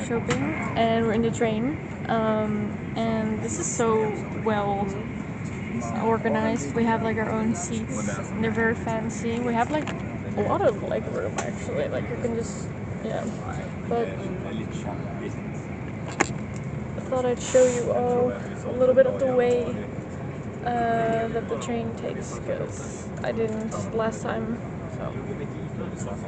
Norrköping and we're in the train. And this is so well organized. We have like our own seats and they're very fancy. We have like a lot of like room actually. Like you can just but I thought I'd show you all a little bit of the way that the train takes because I didn't last time. So.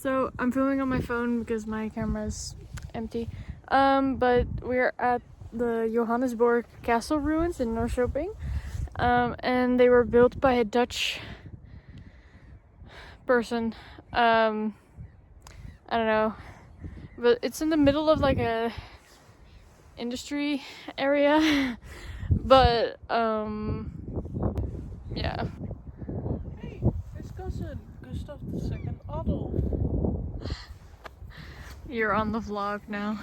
So I'm filming on my phone because my camera's empty. But we're at the Johannesburg Castle ruins in Norrköping. And they were built by a Dutch person. I don't know. But it's in the middle of like a industry area. But yeah. Hey, it's cousin Gustav II Adolf. You're on the vlog now.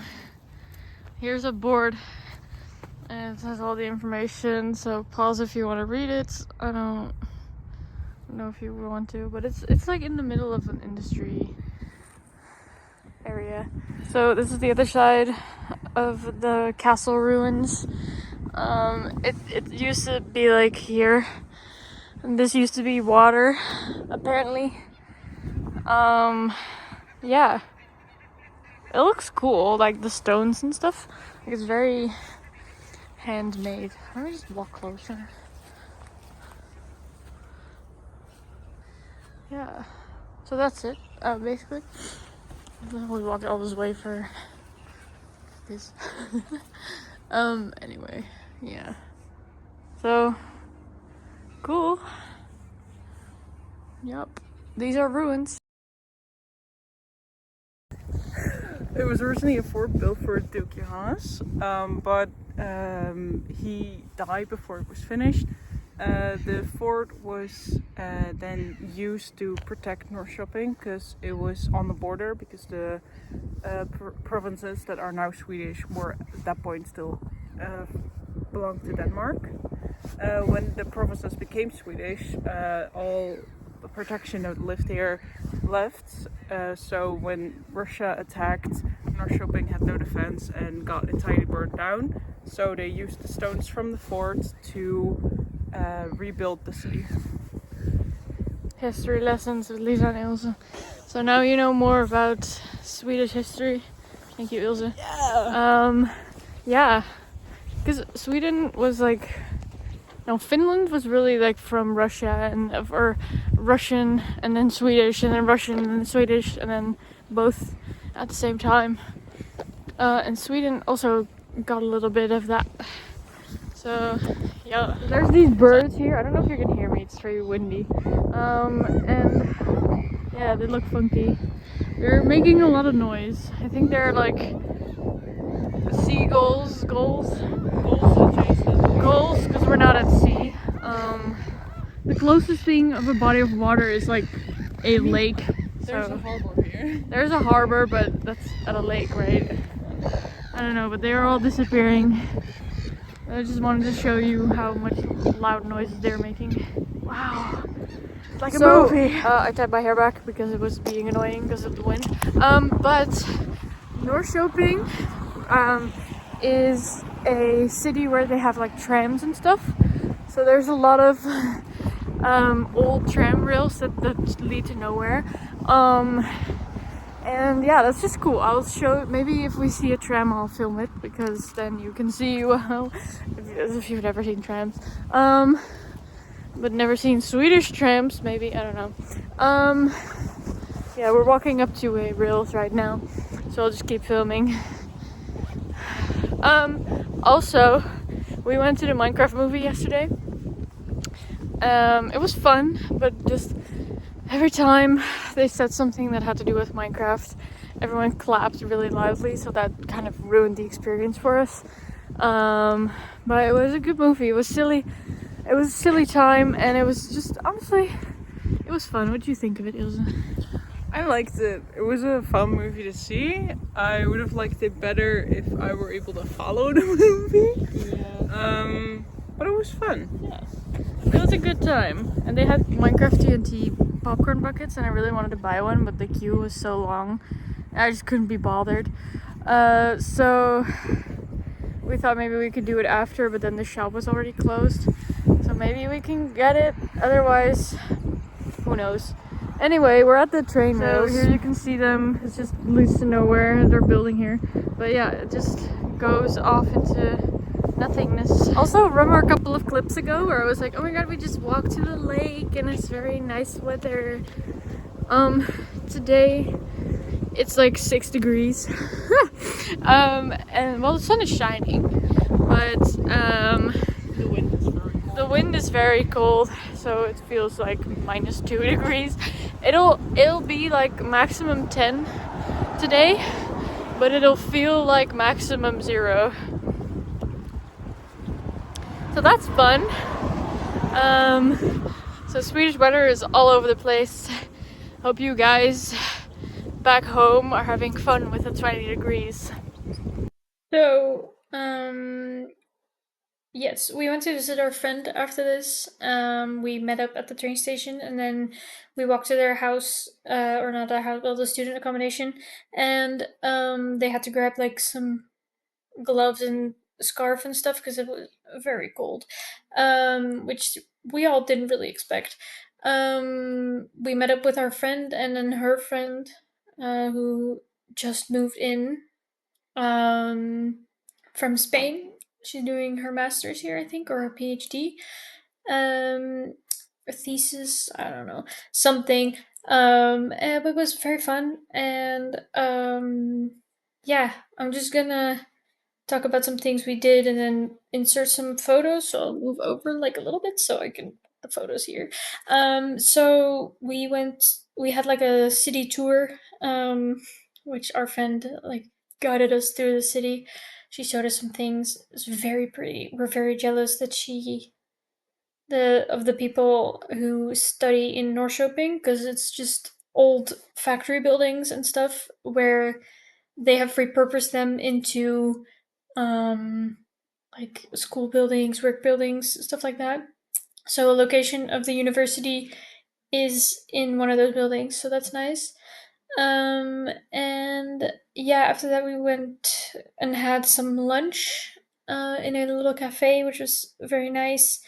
Here's a board and it has all the information, so pause if you want to read it. I don't know if you want to, but it's like in the middle of an industry area. So this is the other side of the castle ruins. It used to be like here, and this used to be water apparently. Yeah, it looks cool, like the stones and stuff. Like it's very handmade. Let me just walk closer. Yeah, so that's it, basically. We walked all this way for this. Anyway, yeah. So, cool. Yup. These are ruins. It was originally a fort built for Duke Johannes, but he died before it was finished. The fort was then used to protect Norrköping because it was on the border, because the provinces that are now Swedish were at that point still belonged to Denmark. When the provinces became Swedish, all the protection that lived here left. So when Russia attacked, Norrköping had no defense and got entirely burned down. So they used the stones from the fort to rebuild the city. History lessons with Lisa and Ilse. So now you know more about Swedish history. Thank you, Ilse. Yeah. Yeah, because Sweden was like, no, Finland was really like from Russia and or Russian and then Swedish and then Russian and then Swedish and then both at the same time. And Sweden also got a little bit of that. So yeah, there's these birds here. I don't know if you can hear me. It's very windy. And yeah, they look funky. They're making a lot of noise. I think they're like seagulls, gulls because we're not at sea. The closest thing of a body of water is like a lake. There's a harbor here. There's a harbor, but that's at a lake, right? I don't know, but they are all disappearing. I just wanted to show you how much loud noises they're making. Wow. It's like a movie. I tied my hair back because it was being annoying because of the wind. But Norrköping is a city where they have like trams and stuff. So there's a lot of old tram rails that lead to nowhere. And yeah, that's just cool. I'll show, maybe if we see a tram I'll film it, because then you can see, well, if you've never seen trams. But never seen Swedish trams, maybe, I don't know. Yeah, we're walking up to a rails right now, so I'll just keep filming. Also, we went to the Minecraft movie yesterday. It was fun, but just every time they said something that had to do with Minecraft, everyone clapped really loudly, so that kind of ruined the experience for us. But it was a good movie. It was silly. It was a silly time, and it was just honestly, it was fun. What do you think of it, Ilse? I liked it. It was a fun movie to see. I would have liked it better if I were able to follow the movie. But it was fun. Yeah. It was a good time, and they had Minecraft TNT popcorn buckets, and I really wanted to buy one, but the queue was so long, I just couldn't be bothered. So we thought maybe we could do it after, but then the shop was already closed, so maybe we can get it. Otherwise, who knows? Anyway, we're at the train rails. So here you can see them. It just leads to nowhere. They're building here, but yeah, it just goes off into nothingness. Also, remember a couple of clips ago where I was like, oh my god, we just walked to the lake and it's very nice weather. Today it's like 6 degrees. And well, the sun is shining, but the wind is very cold, so it feels like -2 degrees. It'll be like maximum 10 today, but it'll feel like maximum 0. So that's fun. So Swedish weather is all over the place. Hope you guys back home are having fun with the 20 degrees. So, yes, we went to visit our friend after this. We met up at the train station and then we walked to their house, or not their house, well, the student accommodation. And they had to grab like some gloves and scarf and stuff because it was very cold, which we all didn't really expect. We met up with our friend and then her friend, who just moved in, um, from Spain. She's doing her master's here, I think, or her PhD. Um, a thesis, I don't know, something. But it was very fun, and yeah, I'm just gonna talk about some things we did and then insert some photos. So I'll move over like a little bit so I can put the photos here. So we had like a city tour, which our friend like guided us through the city. She showed us some things. It's very pretty. We're very jealous that the people who study in Norrköping, because it's just old factory buildings and stuff where they have repurposed them into um like school buildings, work buildings, stuff like that. So a location of the university is in one of those buildings, so that's nice. And yeah, after that we went and had some lunch in a little cafe, which was very nice.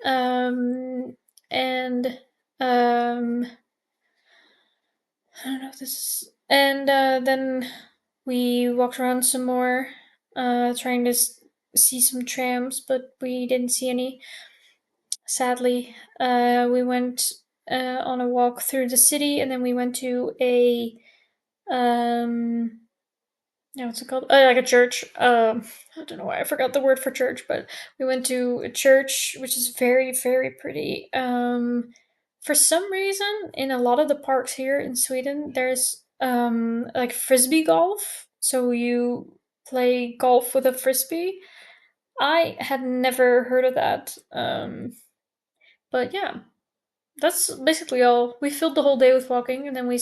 Um, and I don't know if this is. And then we walked around some more, trying to see some trams, but we didn't see any. Sadly, we went on a walk through the city, and then we went to a yeah, what's it called? Like a church. I don't know why I forgot the word for church, but we went to a church which is very, very pretty. For some reason, in a lot of the parks here in Sweden, there's like frisbee golf. So you play golf with a frisbee. I had never heard of that. But yeah, that's basically all. We filled the whole day with walking, and then we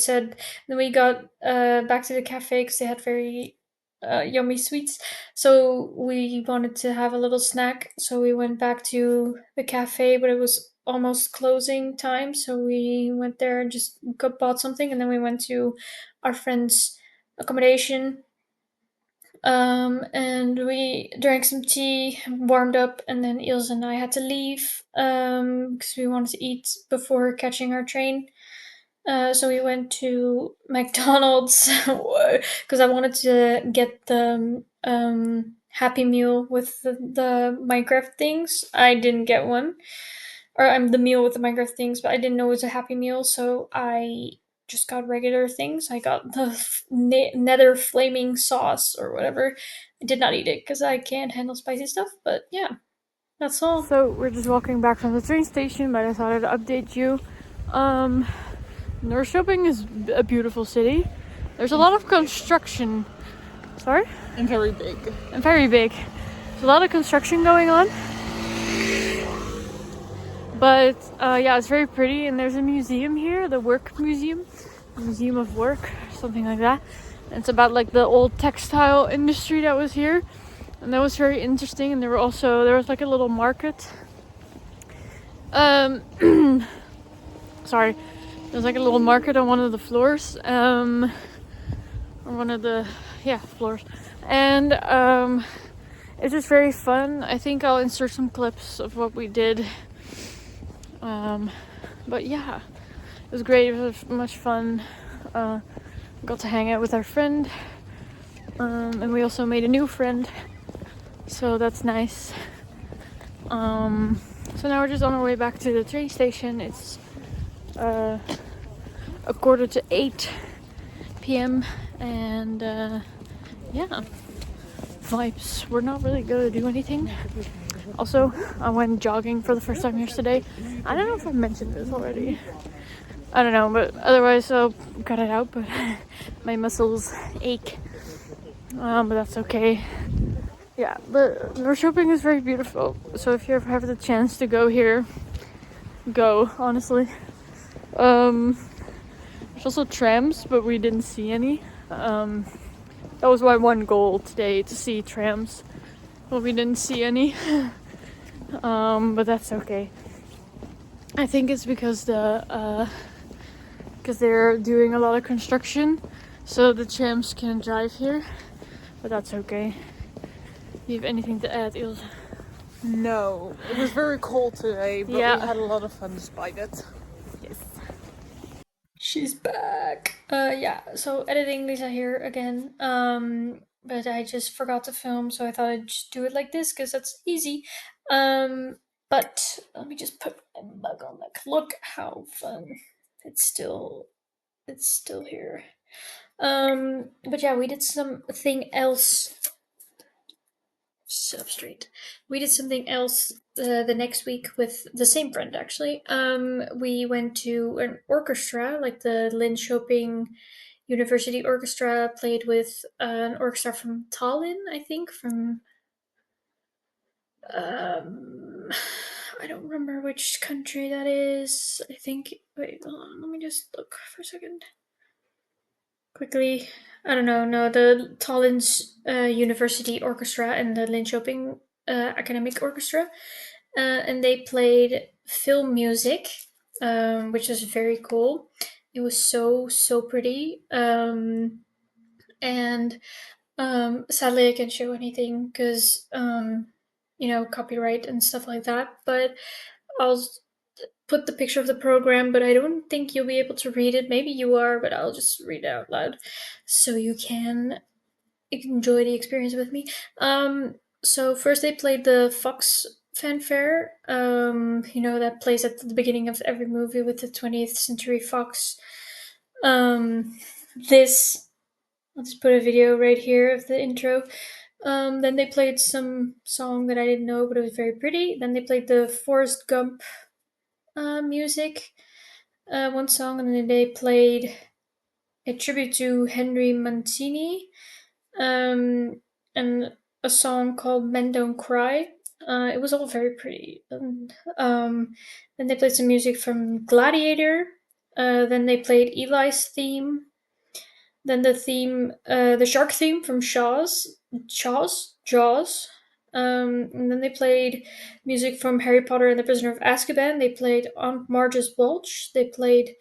got back to the cafe because they had very yummy sweets. So we wanted to have a little snack, so we went back to the cafe, but it was almost closing time, so we went there and just bought something, and then we went to our friend's accommodation. And we drank some tea, warmed up, and then Ilse and I had to leave because we wanted to eat before catching our train. So we went to McDonald's because I wanted to get the Happy Meal with the Minecraft things. I didn't get one, or I'm the meal with the Minecraft things, but I didn't know it was a Happy Meal, so I just got regular things. I got the Nether Flaming Sauce or whatever. I did not eat it because I can't handle spicy stuff, but yeah. That's all. So we're just walking back from the train station, but I thought I'd update you. Norrköping is a beautiful city. There's a lot of construction. Sorry? And very big. And very big. There's a lot of construction going on. But yeah, it's very pretty, and there's a museum here, the Work Museum, Museum of Work, something like that. And it's about like the old textile industry that was here, and that was very interesting. And there was like a little market. Sorry, there was like a little market on one of the floors, on one of the floors, and it's just very fun. I think I'll insert some clips of what we did. But yeah, it was great. It was much fun. Got to hang out with our friend, and we also made a new friend, so that's nice. So now we're just on our way back to the train station. It's 7:45 p.m. and yeah, vibes. We're not really gonna do anything. Also, I went jogging for the first time yesterday. I don't know if I've mentioned this already. I don't know, but otherwise I'll cut it out. But my muscles ache. But that's okay. Yeah, but Norrköping is very beautiful. So if you ever have the chance to go here, go, honestly. There's also trams, but we didn't see any. That was my one goal today, to see trams. But we didn't see any. But that's okay. I think it's because they're doing a lot of construction, so the trams can't drive here. But that's okay. Do you have anything to add, Ilse? No, it was very cold today, but Yeah. we had a lot of fun despite it. Yes. She's back. Yeah, so editing Lisa here again. But I just forgot to film, so I thought I'd just do it like this because that's easy. But let me just put a mug on. Like, look how fun. It's still here. But yeah, we did something else. Sit up straight. We did something else the next week with the same friend actually. We went to an orchestra, like the Linköping University Orchestra, played with an orchestra from Tallinn, I think, from I don't remember which country that is. I think wait, hold on, let me just look for a second. Quickly. I don't know, no, the Tallinn's University Orchestra and the Linköping Academic Orchestra. And they played film music, which was very cool. It was so pretty. And sadly, I can't show anything because, copyright and stuff like that. But I'll put the picture of the program, but I don't think you'll be able to read it. Maybe you are, but I'll just read it out loud so you can enjoy the experience with me. So first they played the Fox fanfare, that plays at the beginning of every movie with the 20th Century Fox. This, I'll just put a video right here of the intro. Then they played some song that I didn't know, but it was very pretty. Then they played the Forrest Gump music, one song, and then they played a tribute to Henry Mancini, and a song called Men Don't Cry. It was all very pretty. And then they played some music from Gladiator. Then they played Eli's theme. Then the shark theme from Jaws. And then they played music from Harry Potter and the Prisoner of Azkaban. They played Aunt Marge's Welch. They played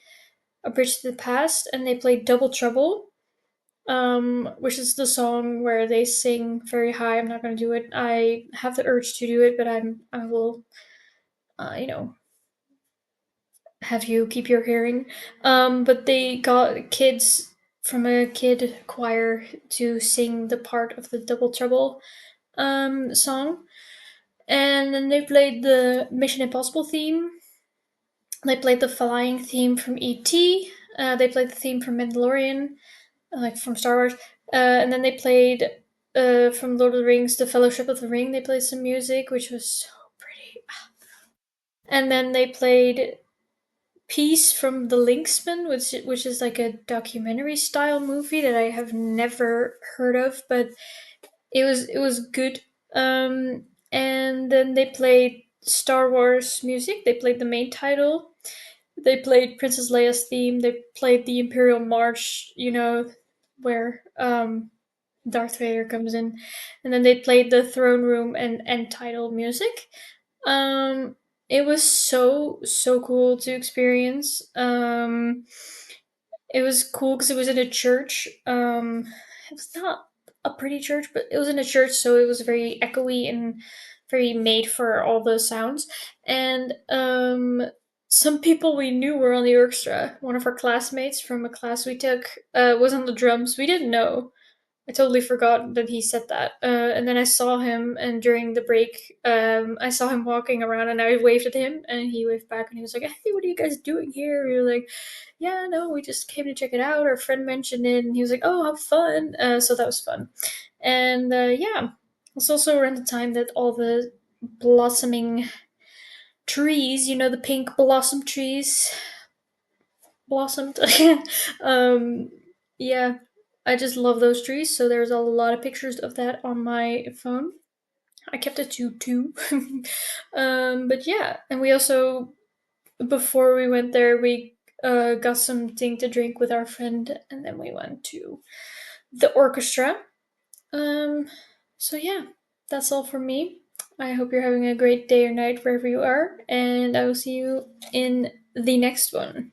A Bridge to the Past, and they played Double Trouble, which is the song where they sing very high. I'm not going to do it. I have the urge to do it, but I will, have you keep your hearing. But they got kids from a kid choir to sing the part of the Double Trouble song. And then they played the Mission Impossible theme. They played the flying theme from E.T. They played the theme from Mandalorian, like from Star Wars. And then they played from Lord of the Rings, The Fellowship of the Ring. They played some music, which was so And then they played Piece from the Linksman, which is like a documentary style movie that I have never heard of, but it was good. And then they played Star Wars music. They played the main title. They played Princess Leia's theme. They played the Imperial March. Where Darth Vader comes in, and then they played the throne room and end title music. Um, it was so cool to experience. It was cool because it was in a church. It was not a pretty church, but it was in a church, so it was very echoey and very made for all the sounds. And some people we knew were on the orchestra. One of our classmates from a class we took was on the drums. We didn't know. I totally forgot that he said that. And then I saw him, and during the break, I saw him walking around, and I waved at him, and he waved back, and he was like, "Hey, what are you guys doing here?" We were like, "Yeah, no, we just came to check it out. Our friend mentioned it," and he was like, "Oh, how fun!" So that was fun, and yeah, it's also around the time that all the blossoming trees, the pink blossom trees, blossomed. um, yeah, I just love those trees. So there's a lot of pictures of that on my phone. I kept a tube too. But yeah, and we also before we went there, we got something to drink with our friend, and then we went to the orchestra. Um, so yeah, that's all from me. I hope you're having a great day or night wherever you are, and I will see you in the next one.